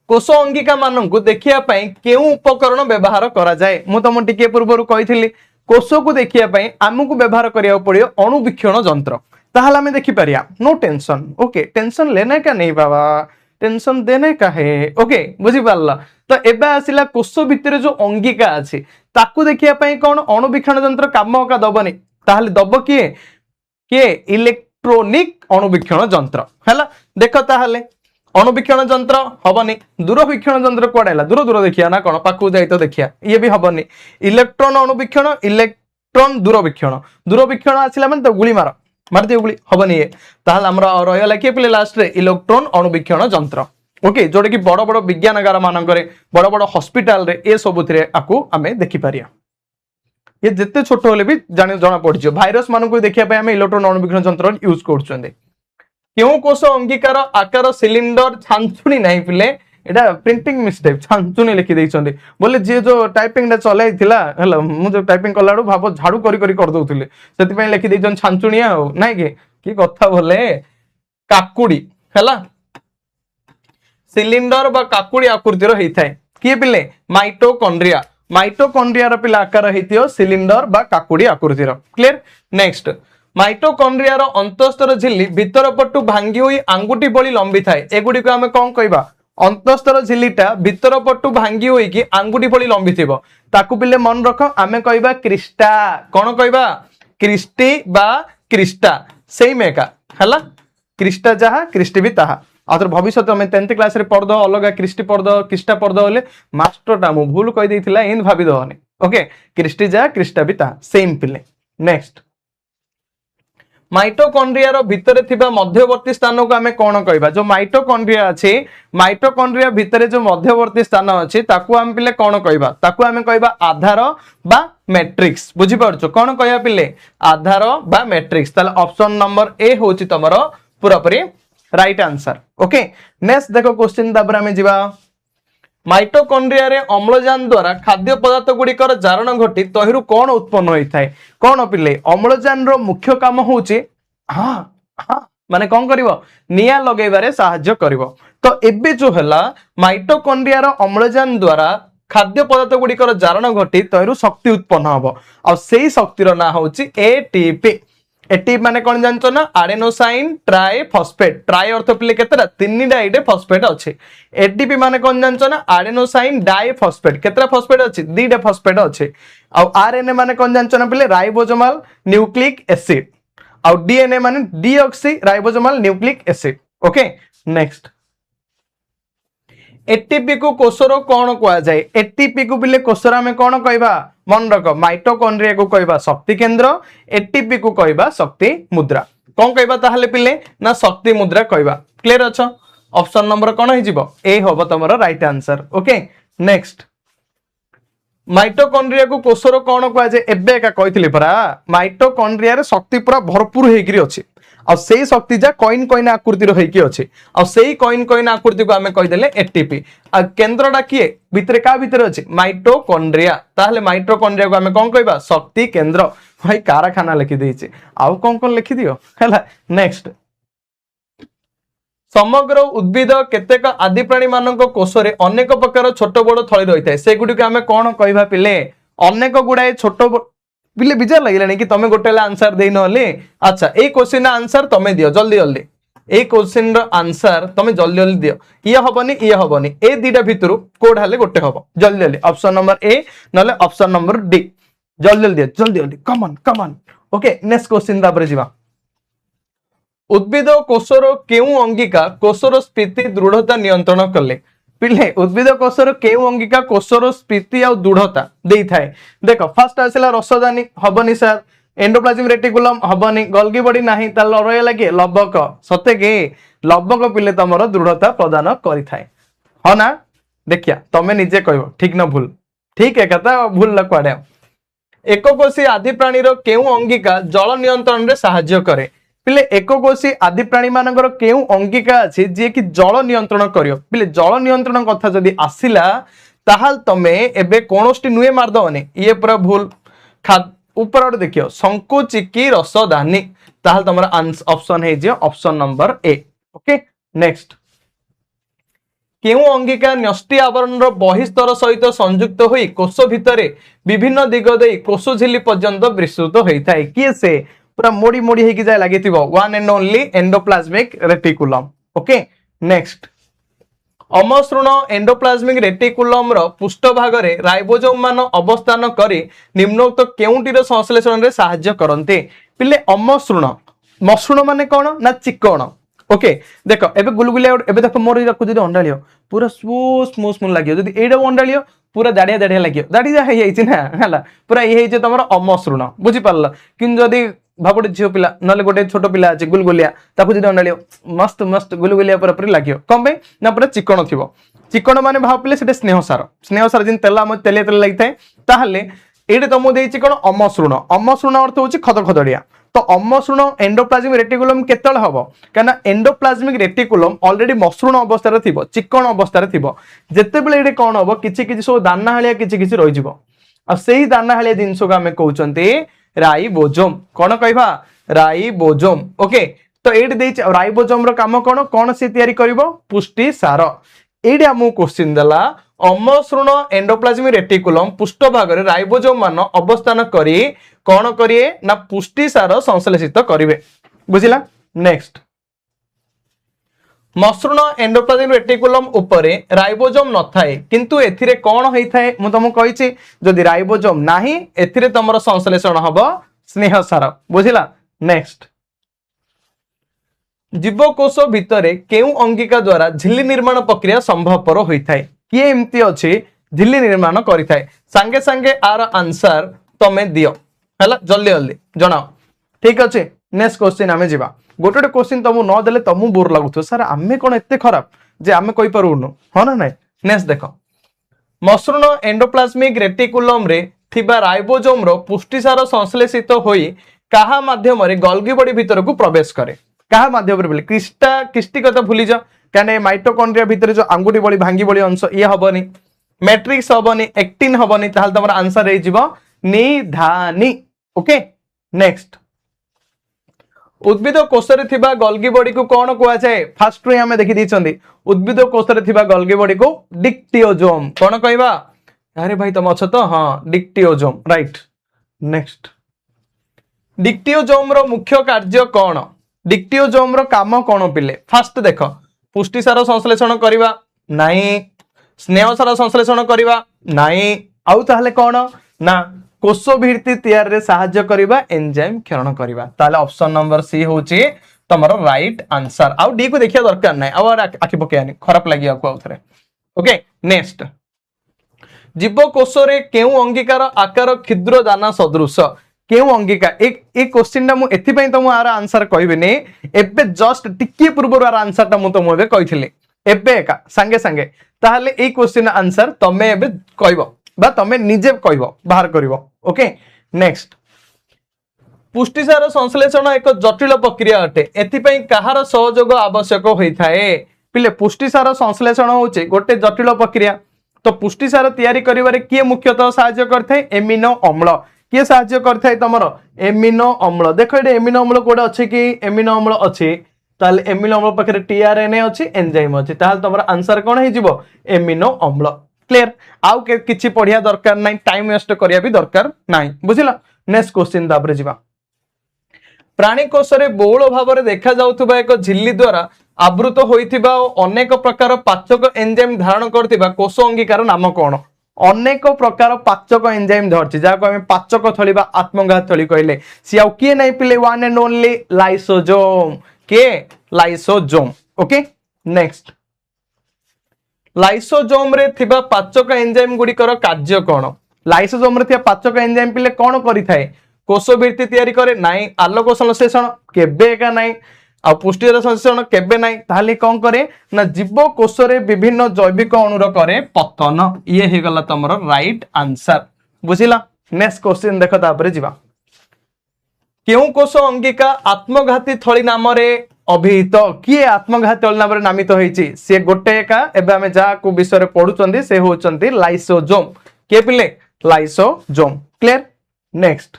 Speaker 1: कोष अंगिका माननकु देखिया पई केउ उपकरण व्यवहार करा जाए मु तुम टिके पूर्वरु कहिथिली कोष को देखिया पई आमुकु व्यवहार करिया पड़ियो अणुवीक्षण यंत्र ताहला हमें देखि परिया नो टेंशन ओके टेंशन लेने का नहीं बाबा टेंशन देने का है ओके बुझी पारला तो एबे आसिला कोष भितर जो अंगिका अछि ताकू देखिया पई कोन अणुवीक्षण यंत्र काम का दबनी ताहले दब किए इलेक्ट्रॉनिक अणुवीक्षण यंत्र हैला देखो ताहले अणुवीक्षण यंत्र हबनी दूरवीक्षण यंत्र कोडाइला दूर दूर देखिया ना कोन पाकू जाई तो देखिया ये भी हबनी इलेक्ट्रॉन अणुवीक्षण इलेक्ट्रॉन दूरवीक्षण आसिला माने तो गुली मार दियो गुली हबनी ये ताहले हमरा रहला के पिले लास्ट रे इलेक्ट्रॉन अणुवीक्षण यंत्र ओके जोडे कि बड़ बड़ विज्ञानगार मानकरे बड़ बड़ हॉस्पिटल रे ए सबुथिरे आकू आमे देखि पारिया ये जिते छोट होले भी जाना पड़छ भाइरस मानकु देखिया पे आमे इलेक्ट्रॉन अणुवीक्षण यंत्र यूज करछुंदे क्यों कोष अंगीकार आकार सिलिंडर छांचुनी नहीं पिले एटा प्रिंटिंग मिस्टेक छांचुनी लिखि दैछंदे बोले जे जो टाइपिंग चलाई थिला हला मु जो टाइपिंग कलाडू भाबो झाड़ू करी करी कर दउथिले सेति पय लिखि दैछन छांचुनिया हो नाही के की कथा बोले काकुडी हला सिलिंडर बा काकुडी आकृतिर हेइथाय की पिले माइटोकॉन्ड्रिया रो पिला आकार हेतियो सिलिंडर बा काकुडी आकृतिर क्लियर नेक्स्ट माइटोकॉन्ड्रिया रो अंतस्तर झिल्ली भीतर पटु भांगी होई आंगुठी बळी लंबी थाए एगुडी को हमें कोन कहबा अंतस्तर झिल्लीटा भीतर पटु भांगी होई कि आंगुठी बळी लंबी थिबो ताकू पिले मन रख हमें कहबा क्रिस्टा कोन कहबा क्रिस्टी बा क्रिस्टा सेम एका हला क्रिस्टा जहा क्रिस्टी भी ताहा आतर भविष्य में 10th क्लास रे पढ़ दो अलग क्रिस्टी पढ़ दो क्रिस्टा पढ़ दो बोले मास्टरटा मु भूल कहि दैथिला इन भाबी दहनी ओके क्रिस्टी जहा क्रिस्टा भी ताहा सेम पिले नेक्स्ट माइटोकॉन्ड्रिया रो भितरे थिबा मध्यवर्ती स्थान को आमे कोन कहबा जो माइटोकॉन्ड्रिया अछि माइटोकॉन्ड्रिया भितरे जो मध्यवर्ती स्थान अछि ताकू आमे पिले कोन कहबा ताकू आमे कहबा आधार बा मैट्रिक्स बुझि पारछो कोन कहया पिले आधार बा मैट्रिक्स ताले ऑप्शन नंबर ए होची तमरो पूरापूरी राइट आंसर ओके नेक्स्ट देखो क्वेश्चन तापर आमे जिबा माइटोकॉन्ड्रिया रे अम्लजान द्वारा खाद्य पदार्थ गुड़िकर जारण घटी तहिरु कौन उत्पन्न होई थाए कौन पिले अम्लजान रो मुख्य काम होची हां हां माने कौन करिवो निया लगेबारे सहाय्य करिवो तो एबे जो हला माइटोकॉन्ड्रिया रो अम्लजान द्वारा खाद्य पदार्थ गुड़िकर जारण घटी तहिरु शक्ति उत्पन्न हबो आ सेही शक्तिर ना होची एटीपी एटीपी माने कोन जानचो ना एडेनोसाइन ट्राइफॉस्फेट ट्राई अर्थ पिले केतरा तीनटा एडे फॉस्फेट अछि एटीपी माने कोन जानचो ना एडेनोसाइन डाइफॉस्फेट केतरा फॉस्फेट अछि दीटा फॉस्फेट अछि आ आरएनए माने कोन जानचो ना पिले राइबोसोमल न्यूक्लिक एसिड आ डीएनए माने deoxy ribosomal nucleic acid okay next ATP को कोषर कौन कह जाए एटीपी को बिले कोषर आमे कौन कहबा मन रख माइटोकॉन्ड्रिया को कहबा शक्ति केंद्र एटीपी को कहबा शक्ति मुद्रा कौन कहबा ताहले पिले ना शक्ति मुद्रा कहबा क्लियर अछ ऑप्शन नंबर कौन हे जिवो ए होबो तमरो right answer okay next mitochondria को कोषर कौन कह जाए एबे का कहितली परा माइटोकॉन्ड्रिया रे शक्ति पूरा भरपूर हेगिरी अछि आ सेही शक्ति जा कॉइन कॉइन आकृति रो हेकी अछि आ सेही कॉइन कॉइन आकृति को हमें कहि देले एटीपी आ केंद्रडा किए भितरे का भितरे अछि माइटोकॉन्ड्रिया ताहले माइटोकॉन्ड्रिया को हमें कोन कहबा शक्ति केंद्र भाई कारखाना लिखि देइछि आ कोन लिखि दियो हला नेक्स्ट समग्र उद्भिद केतेक आदि प्राणी मानक कोषरे अनेक प्रकार छोट बड़ थळी रहिथाय से गुडी के हमें कोन कहबा पिले अनेक गुडाय छोट पिले बिजा लागिलानी कि तमे गोटेला आंसर देई नले अच्छा ए क्वेश्चन आंसर तमे दियो जल्दी जल्दी ए क्वेश्चन रो आंसर तमे जल्दी जल्दी दियो ये हबनी ए दीटा भितरु कोड हाले गोटे हबो जल्दी जल्दी ऑप्शन नंबर ए नले ऑप्शन नंबर डी जल्दी जल्दी जल्दी जल्दी come on okay next question दाबरे जिवा उद्भिद कोषर केउ अंगिका कोषर स्थिति दृढ़ता नियंत्रण कले पिले उद्भिद कोषर केउ अंगिका कोषर स्थिति आ दृढ़ता देई थाए देखो फर्स्ट आसिला रसदानी हबनी सर एंडोप्लाज्मिक रेटिकुलम हबनी गल्गी बॉडी नाही ता लरय लागे लबक सते के लबक पिले तमरो दृढ़ता प्रदान करि थाए हो ना देखिया तमे निजे कहबो ठीक ना भूल ठीक है कथा भूल ल क्वाडे एकोकोशी आदि प्राणी रो केउ अंगिका जल नियंत्रण रे सहाय्य करे पिले एकोकोशी आदि प्राणी मानकर केउ अंगिका अछि जे कि जल नियंत्रण करियो पिले जल नियंत्रण कथा जदी आसिला ताहाल तमे एबे कोनोस्टी नुए मार दवनी ये पूरा भूल ऊपर और देखियो संकुचिकी रसदानी ताहाल तमरा ऑप्शन हे जे option number A okay next केउ अंगिका न्यष्टि आवरण रो बहिस्तर सहित संयुक्त होई कोष भितरे विभिन्न दिग देई कोष झिल्ली पर्यंत विस्तृत होइथाय किए से पूरा मोड़ी मोड़ी हेकी जाय लागिथिबो one and only endoplasmic reticulum okay next अमसृण एंडोप्लाज्मिक रेटिकुलम रो पृष्ठ भाग रे राइबोसोम मान अवस्थान करी निम्नोक्त केउंटीर संश्लेषण रे सहाय्य करन्ते पिले अमसृण मसृण माने कोन ना चिकण ओके देखो एबे गुलगुलिया एबे देखो मोर रखु जदी अंडालियो पूरा स्मूथ स्मूथ लागियो जदी एडा अंडालियो पूरा दाड़िया दाड़िया लागियो दाड़िया हे जाइछि ना हला पूरा ये हे जे तमरो अमसृण बुझि पारला किन जदी भाबोटे झियो पिला नले गोटे छोट पिला अछि गुलगुलिया ताकु जदी अंडालियो मस्त मस्त गुलगुलिया पूरा पूरी लागियो कम बे ना पूरा चिकण थिबो चिकण माने भाव पिले सेटे स्नेह सार जिन तेला म तेले तेले लागिथाय ताहले एडे तमो देइछि कोन अमसृण अमसृण अर्थ होछि खदखदड़िया तो अमसृण एंडोप्लाज्मिक रेटिकुलम केतल हबो काना एंडोप्लाज्मिक रेटिकुलम ऑलरेडी मसृण अवस्था रे थिबो चिकण अवस्था रे थिबो जेते बेले एडे कोन हबो किछि किछि सो दाना हालिया किछि किछि रहि जिवो आ सेही दाना हालिया जिंसो को हमें कहउचंती राइबोसोम कोन कहबा राइबोसोम ओके तो एडे देइछ राइबोसोम रो काम कोन कोन से तयारी करबो पुष्टि सार एडे हमु क्वेश्चन देला अमसृण एंडोप्लाज्मिक रेटिकुलम पृष्ठ भाग रे राइबोसोम मान अवस्थान करी कोन करिए ना पुष्टि सार संश्लेषित करिवे बुझिला नेक्स्ट मसृण एंडोप्लाज्मिक रेटिकुलम उपरे राइबोसोम न थाए किंतु एथिरे कोन होई थाए मु तुमको कहिछि जदि राइबोसोम नाही एथिरे तमरो संश्लेषण हबो स्नेह सार बुझिला नेक्स्ट जीवकोश भितरे केउ अंगिका द्वारा झिल्ली निर्माण प्रक्रिया संभवपर होई थाए किए एमती अछि झिल्ली निर्माण करि थाए संगे संगे आर आंसर तमे दियो हला जल्दी जल्दी जणाओ ठीक अछि नेक्स्ट क्वेश्चन आमे जिबा गोटे क्वेश्चन तुमको न देले तुमको बोर लागुथो सर आमे कोन एते खराब जे आमे कहि पारुनु हो ना नाही नेक्स्ट देखो मसृण एंडोप्लाज्मिक रेटिकुलम रे थिबा राइबोसोम रो पुष्टिसार संश्लेषित होई काहा माध्यम रे गोल्गी बॉडी भीतर को प्रवेश करे काहा माध्यम रे बोले किस्टी कथा भूली जा काने माइटोकॉन्ड्रिया भीतर जो अंगुठी बॉडी भांगी बॉडी अंश ये हबनी मैट्रिक्स हबनी एक्टिन हबनी ताहल तमरा आंसर रे जिवो निधानी ओके नेक्स्ट उद्भिद कोशरे थिबा गोल्गी बॉडी को कौन कुआ जाए फास्ट रे हमें देखि दिछंदी उद्भिद कोशरे थिबा गोल्गी बॉडी को डिक्टियोजोम कौन कहबा अरे भाई तुम अछ तो हां डिक्टियोजोम राइट नेक्स्ट डिक्टियोजोम रो मुख्य कार्य कौन डिक्टियोजोम रो काम कौन पिले फास्ट देखो पुष्टिसार संश्लेषण करबा नाही स्नेहसार संश्लेषण करबा नाही आउ ताहले कौन ना कोष भित्ति तैयार रे सहाय्य करबा एंजाइम क्षरण करबा ताले ऑप्शन नंबर सी होची तमरो राइट आंसर आउ डी को देखिया दरकार नै और आखि पकेयानी खराब लागि आपको आउथरे ओके नेक्स्ट जीव कोष रे केउ अंगिकार आकार क्षुद्र दाना सदृश केउ अंगिका एक क्वेश्चन टा मु एथि पई तमु आर आंसर कहबे नै एबे जस्ट टिकी पूर्व आर आंसर टा मु तमु एबे कहिथिले एबे एका संगे संगे ताहले ए क्वेश्चन आंसर तमे एबे कहबो बा तमे निजे कहबो बाहर करिवो ओके नेक्स्ट पुष्टिसार संश्लेषण एक जटिल प्रक्रिया अटे एथि पई कहार सहयोग आवश्यक होई थाए पिले पुष्टिसार संश्लेषण होचे गोटे जटिल प्रक्रिया तो पुष्टिसार तैयारी करिवारे किए मुख्यतः सहाय्य करथाय एमिनो अम्ल किए सहाय्य करथाय तमरो एमिनो अम्ल देखो एटे एमिनो अम्ल कोडे अछि कि एमिनो अम्ल अछि ताले एमिनो अम्ल पाखरे टीआरएनए अछि एंजाइम अछि ताले तमरो आंसर कोन हे जिवो एमिनो अम्ल क्लियर आउ के किछि पढिया दरकार नै टाइम वेस्ट करिया भी दरकार नै बुझिला नेक्स्ट क्वेश्चन दाबरे जिबा प्राणी कोश रे बहुल भाव रे देखा जाउथबा एक झिल्ली द्वारा आवृत होइथिबा अनेक प्रकार पाचक एंजाइम धारण करथिबा कोश अंगीकार नाम कोन अनेक प्रकार पाचक एंजाइम धरछि जाको हम पाचक थळी बा आत्मघात थळी कहले सी आउ के नै पिले वन एंड ओनली लाइसोजोम के लाइसोजोम ओके नेक्स्ट लाइसोजोम रे थिबा पाचक एंजाइम गुडिकर कार्य कोन लाइसोजोम रे थिबा पाचक एंजाइम पिले कोन करि थाए कोष भित्ति तैयारी करे नाइ आलोक संश्लेषण केबे का नाइ आ पुष्टिसार संश्लेषण केबे नाइ ताहले कोन करे ना जीव कोष रे विभिन्न जैविक अणुर करे पतन ये हे गला तमरो राइट आंसर बुझिला नेक्स्ट क्वेश्चन देखो तापरे जिबा केउ कोष अंगिका आत्मघाती थळी नाम रे अभिहित किए आत्मघाती थळी नाम रे नामित होईची से गोटे एका एबे हमें जा को विषय रे पढुचंदी से होचंती लाइसोजोम के पिले लाइसोजोम क्लियर नेक्स्ट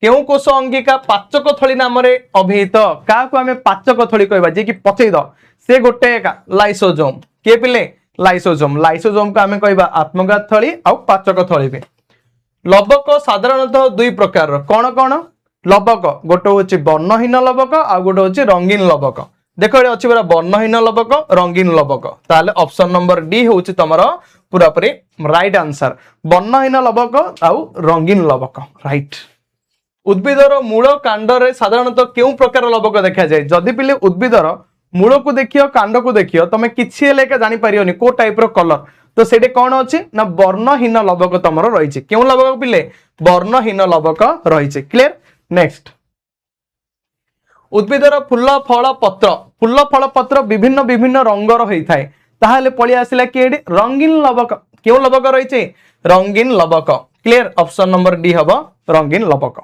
Speaker 1: केउ कोष अंगिका पाचक थळी नाम रे अभिहित का को हमें पाचक थळी कहबा जे कि पचै द से गोटे एका लाइसोजोम के पिले लाइसोजोम लाइसोजोम को हमें कहबा आत्मघात थळी आ पाचक थळी बे लवक साधारणतः दुई प्रकार कौन कौन लवक गोटे होची वर्णहीन लवक आ गोटे होची रंगीन लवक देखो ये अछि बरा वर्णहीन लवक रंगीन लवक ताले ऑप्शन नंबर डी होची तमरो पूरा पूरी राइट आंसर वर्णहीन लवक आ रंगीन लवक राइट उद्भिदर मूल कांड रे साधारणतः केउ प्रकार लवक देखा जाय जदि पिले उद्भिदर मूल को देखियो कांड को देखियो तमे किछि लेके जानि परियोनी को टाइप रो कलर तो सेटे कौन अछि ना वर्णहीन लवक तमरो रहिছে केउ लवक पिले वर्णहीन लवक रहिছে क्लियर नेक्स्ट उद्भिदर फूल फल पत्र विभिन्न विभिन्न रंगर होई थाए ताहाले पळि आसिला कि रंगीन लवक केउ लवक रहिছে रंगीन लवक क्लियर ऑप्शन नंबर डी हबो रंगीन लवक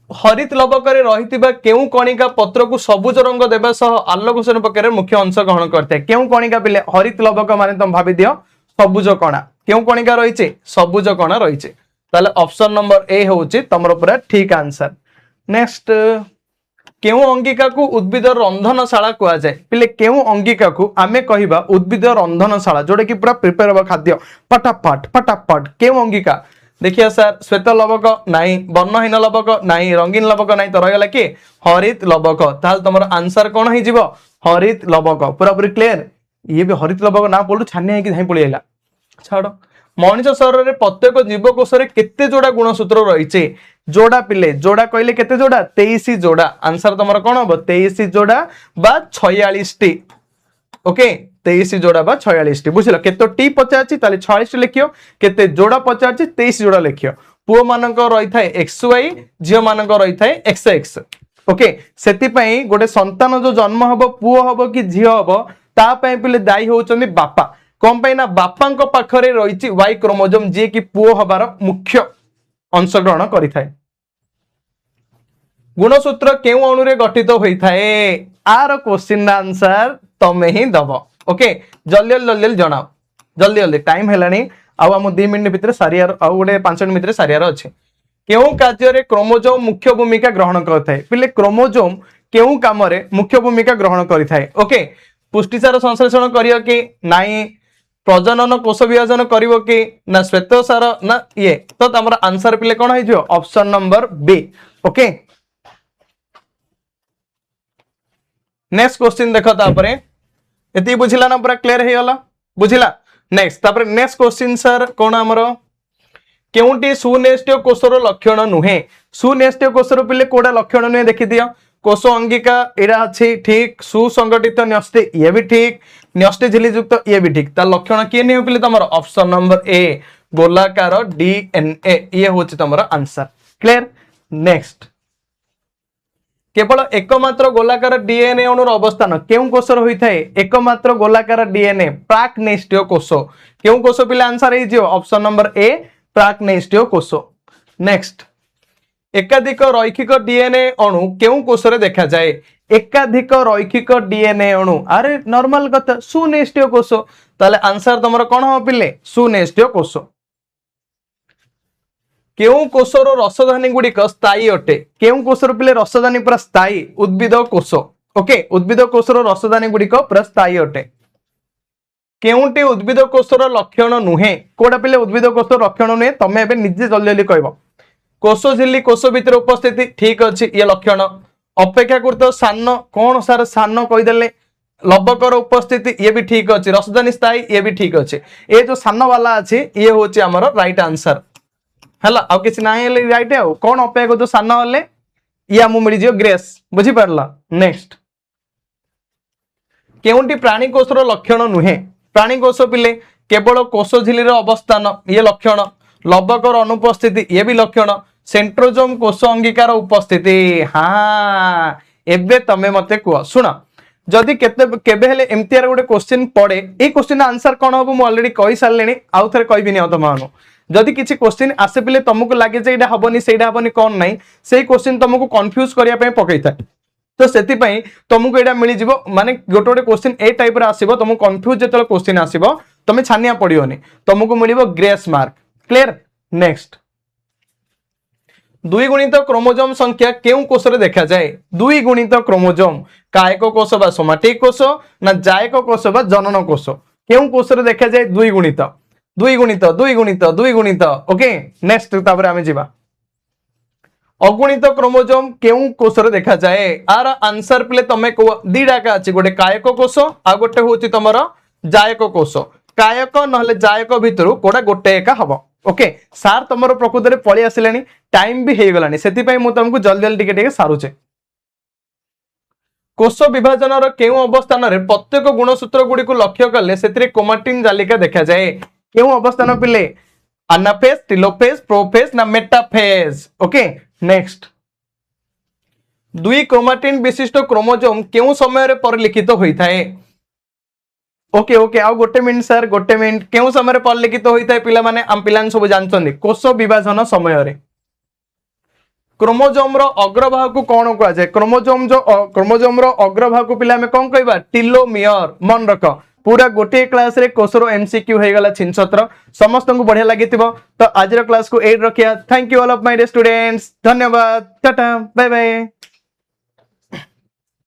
Speaker 1: हरित लवक रे रहितिबा केउ कणिका पत्र को सबुज रंग देबा सह आलोकसन प्रकार मुख्य अंश ग्रहण करते केउ कणिका पिले हरित लवक माने तुम भाबि दियो सबुज कणा केउ कणिका रहिছে सबुज कणा रहिছে ताले ऑप्शन नंबर ए होची तमरो पूरा ठीक आंसर नेक्स्ट केउ अंगिका को उद्भिद रंधनशाला कुआ जाय पिले केउ अंगिका को आमे कहिबा उद्भिद रंधनशाला जोडे कि पूरा प्रिपेयर हो खाद्य फटाफट केउ अंगिका देखिए सर श्वेत लवक नाही वर्णहीन लवक नाही रंगीन लवक नाही तो रहिला कि हरित लवक ताल तमरो आंसर कोन हे जिवो हरित लवक पूरा पूरी क्लियर ये भी हरित लवक ना पडु छाने कि धाई पळिला छाडो मनुष्य शरीर रे प्रत्येक जीवकोश रे केते जोड़ा गुणसूत्र रहिছে जोड़ा पिले जोड़ा कहले केते जोड़ा 23 जोड़ा आंसर तमरो कोन हो 23 जोड़ा बा 46 टी ओके 23 जोड़ा बा 46 टी बुझिलो केतो टी पचाछि ताले 46 लिखियो केते जोड़ा पचाछि 23 जोड़ा लिखियो पुओ मानक रही थाए XY झियो मानक रही थाए XX ओके सेति पई गोटे संतान जो जन्म हबो पुओ हबो कि झियो हबो ता पई पिले दायी होउचंदी बापा कौन पई ना बापांक पाखरे रहिछि Y क्रोमोसोम जे कि पुओ हबार मुख्य अंश ग्रहण करि थाए गुणसूत्र केउ अणु रे गठित होई थाए आर क्वेश्चन आंसर तमे ही दबो ओके जल्दी जल्दी जणाओ जल्दी जल्दी टाइम हेलानी आउ हम 2 मिनिट भितर सारियार आउ गोटे 5 मिनिट भितर सारियार अछि केउ कार्य रे क्रोमोसोम मुख्य भूमिका ग्रहण करथाय पिले क्रोमोसोम केउ काम रे मुख्य भूमिका ग्रहण करिथाय ओके पुष्टिसार संश्लेषण करियो कि नाही प्रजनन कोष विभाजन करिवो कि ना श्वेतसार ना ये तो हमर आंसर पिले कोन होई जो option number B okay next question देखो तापरे एती बुझिला ना पूरा क्लियर हे गला बुझिला नेक्स्ट तापरे नेक्स्ट क्वेश्चन सर कोन हमरो केउंटी सुनेष्टिय कोषर लक्षण नुहे सुनेष्टिय कोषर पिले कोडा लक्षण नुहे देखि दियो कोष अंगिका एरा अछि ठीक सुसंगठित न्यष्टि ये भी ठीक न्यष्टि झिल्ली युक्त ये भी ठीक ता लक्षण के नै पिले तमरो ऑप्शन नंबर ए गोलाकार डीएनए ये होछि तमरो आंसर क्लियर नेक्स्ट केवल एकमात्र गोलाकार डीएनए अणुर अवस्थान केउ कोषर होई थाए एकमात्र गोलाकार डीएनए प्राक्नेष्टिय कोष केउ कोष पिले आंसर हे जियो ऑप्शन नंबर ए प्राक्नेष्टिय कोष नेक्स्ट एकाधिक रैखिक डीएनए अणु केउ कोष रे देखा जाए एकाधिक रैखिक डीएनए अणु अरे नॉर्मल कथा सुनेष्टिय कोष ताले आंसर तमरो कोन हो पिले सुनेष्टिय कोष केउ कोषर रसधानी गुड़िक स्थायी अटे केउ कोषर पिले रसधानी पूरा स्थायी उद्भिद कोष ओके उद्भिद कोषर रसधानी गुड़िक पूरा स्थायी अटे केउंटे उद्भिद कोषर लक्षण नुहे कोडा पिले उद्भिद कोषर लक्षण नुहे तमे एबे निजे जल्दी जल्दी कहबो कोष झिल्ली कोष भितर उपस्थिति ठीक अछि ये लक्षण अपेक्षाकृत सान कोन सार सान कहि देले लबकर उपस्थिति ये भी ठीक अछि रसधानी स्थायी ये भी ठीक अछि ए जो सान वाला अछि ये होछि हमर राइट आंसर हला आ किछ नाही ले राइट आ कोन अपेक्षा जो सान हले या मु मिली जियो ग्रेस बुझी परला नेक्स्ट केउंटी प्राणी कोषर लक्षण नुहे प्राणी कोष पिले केवल कोष झिल्ली रो अवस्थान ये लक्षण लबकर अनुपस्थिति ये भी लक्षण सेंट्रोजोम कोष अंगिकार उपस्थिति हाँ एबे तमे मते को सुना जदि केबे हेले एमटीआर गोटे क्वेश्चन पड़े ए क्वेश्चन आंसर कोन हो मु ऑलरेडी कहि सारलेनी आउ थरे कहबी नि तमानो जदि किछि क्वेश्चन आसे पिले तुमको लागे जे एटा हबनी सेटा हबनी कोन नाही सेही क्वेश्चन तुमको कंफ्यूज करिया पे पकई था तो सेति पई तुमको एटा मिली जिवो माने गोटे गोटे क्वेश्चन ए टाइप रा आसीबो तुमको कंफ्यूज जेतल क्वेश्चन आसीबो तमे छानिया पड़ियोनी तुमको मिलिबो ग्रेस मार्क क्लियर नेक्स्ट दुई गुणित क्रोमोसोम संख्या केउ कोष रे देखा जाए दुई गुणित क्रोमोसोम कायक कोष बा सोमाटिक कोष ना जायक कोष बा जनन कोष केउ कोष रे देखा जाए दुई गुणित दुई गुणित दुई गुणित दुई गुणित ओके नेक्स्ट तापर आमे जिबा अगुणित क्रोमोसोम केउ कोष रे देखा जाए आर आंसर प्ले तमे को दीडा का अछि गोटे कायक कोष आ गोटे होछि तमरो जायक कोष कायक नहले जायक भितरु कोडा गोटे एका हबो ओके सार तमरो प्रकृति रे पळी आसिलानी टाइम भी हे गलानी सेति पई मु तुमको जल्दी जल्दी टिके सारुचे कोष विभाजन रो केउ अवस्थान रे प्रत्येक गुणसूत्र गुडी को लक्ष्य करले सेतिरे क्रोमैटिन जालिका देखा जाए केउ अवस्थान पिले एनाफेज टेलोफेज प्रोफेज ना मेटाफेज ओके नेक्स्ट दुई क्रोमैटिन विशिष्ट क्रोमोसोम केउ समय रे परिलिखित होई थाए ओके ओके आ गोटे मिनिट सर गोटे मिनिट केउ समय रे परिलिखित होई थाए पिला माने हम पिलान सब जानचंदी कोष विभाजन समय रे क्रोमोसोम रो अग्रभाग को कोन को जाय क्रोमोसोम रो अग्रभाग को पिला में कोन कहबा टेलोमियर मन रख पूरा गोटे क्लास रे कोष रो एमसीक्यू हे गला छिनछत्र समस्त को बढ़िया लागितिबो तो आज रो क्लास को एड रखिया thank you all of my students धन्यवाद टाटा बाय बाय।